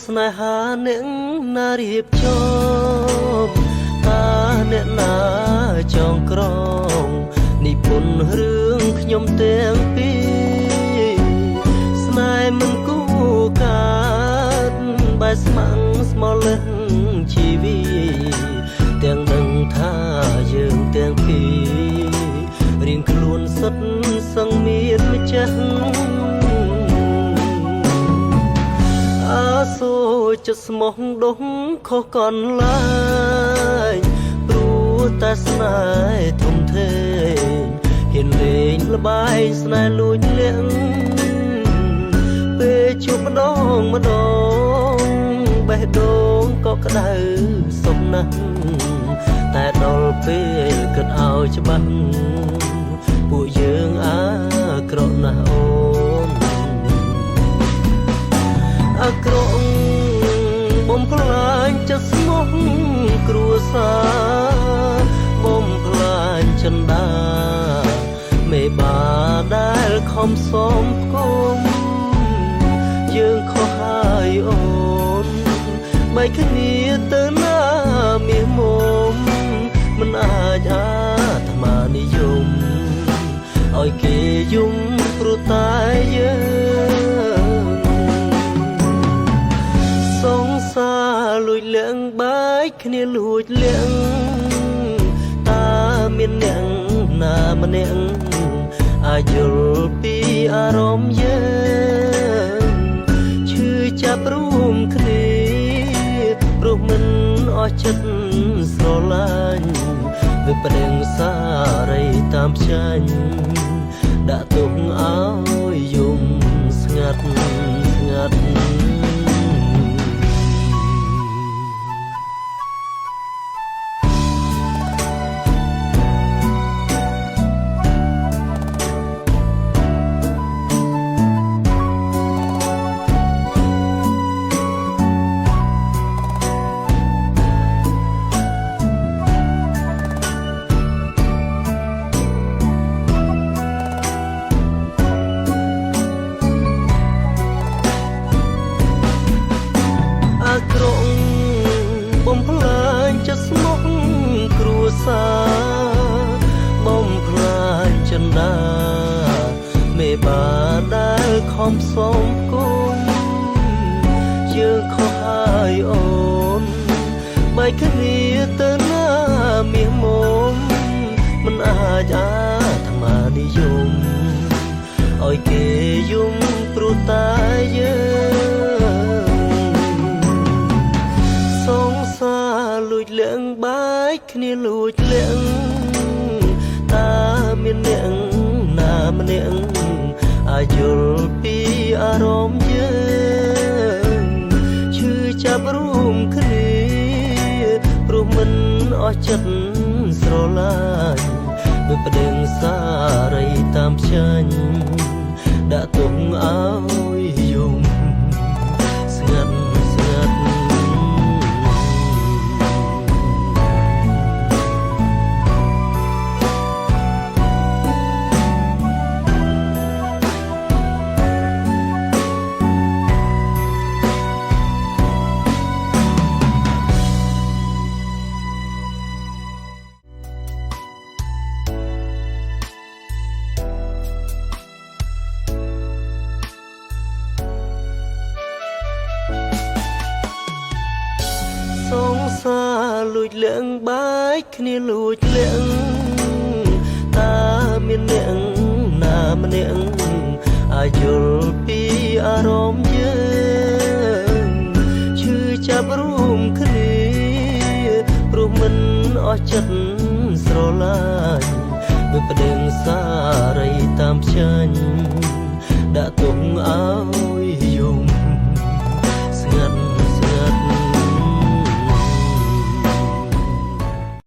ស្នេហាអ្នកណារៀបចំតាអ្នកណាចងក្រងនិពន្ធរឿងខ្ញុំទាំងពីរស្នេហ៍មិនគូកើតបែស្ម័គ្រស្មោះលឹងជីវីទាំងដឹងថាយើងទាំងពីររៀងខ្លួនសុទ្ធសឹងមានម្ចាស់អាសូរចិត្តស្មោះដុសខុសកន្លែងព្រោះតែស្នេហ៍ធំធេងហ៊ានលេងល្បែងស្នេហ៍លួចលាក់ពេលជួបម្ដងបេះដូងក៏ក្តៅសុខណាស់តែដល់ពេលគិតឲ្យច្បាស់ពួកយើងអាក្រក់ណាស់អូនអាក្រក់បំផ្លាញចិត្តស្មោះគ្រួសារបំផ្លាញចិន្តាមេបាដែលខំសុំគុំយើងខុសហើយអូនបែកគ្នាទៅណាមាសមុំមិនអាចអាត្មានិយមឲ្យគេយំព្រោះតែយើងសងសារលួចលាក់បែកគ្នាលួចលាក់តាមានអ្នកណាម្នាក់អាចយល់ពីអារម្មណ៍យើងឈឺចាប់រួមគ្នាព្រោះមិនអស់ចិត្តស្រឡាញ់វាប្រេងសារីតាមផ្ចាញ់ដាក់ទុកឲ្យយំស្ងាត់ស្ងាត់បំផ្លាញចិត្តស្មោះគ្រួសារបំផ្លាញចិន្តាមេបាដែលខំសុំគុំយើងខុសហើយអូនបែកគ្នាទៅណាមាសមុំមិនអាចអាត្មានិយមឲ្យគេយំព្រោះតែយើងលួចលាក់បែកគ្នាលួចលាក់តាមានអ្នកណាម្នាក់អាចយល់ពីអារម្មណ៍យើងឈឺចាប់រួមគ្នាព្រោះមិនអស់ចិត្តស្រឡាញ់ដូចប្តឹងសារីតាមផ្ចាញ់ដាក់ទុកឲ្យយំស្ងាត់ស្ងាត់សងសារលួចលាក់បែកគ្នាលួចលាក់តាមានអ្នកណាម្នាក់អាចយល់ពីអារម្មណ៍យើងឈឺចាប់រួមគ្នាព្រោះមិនអស់ចិត្តស្រឡាញ់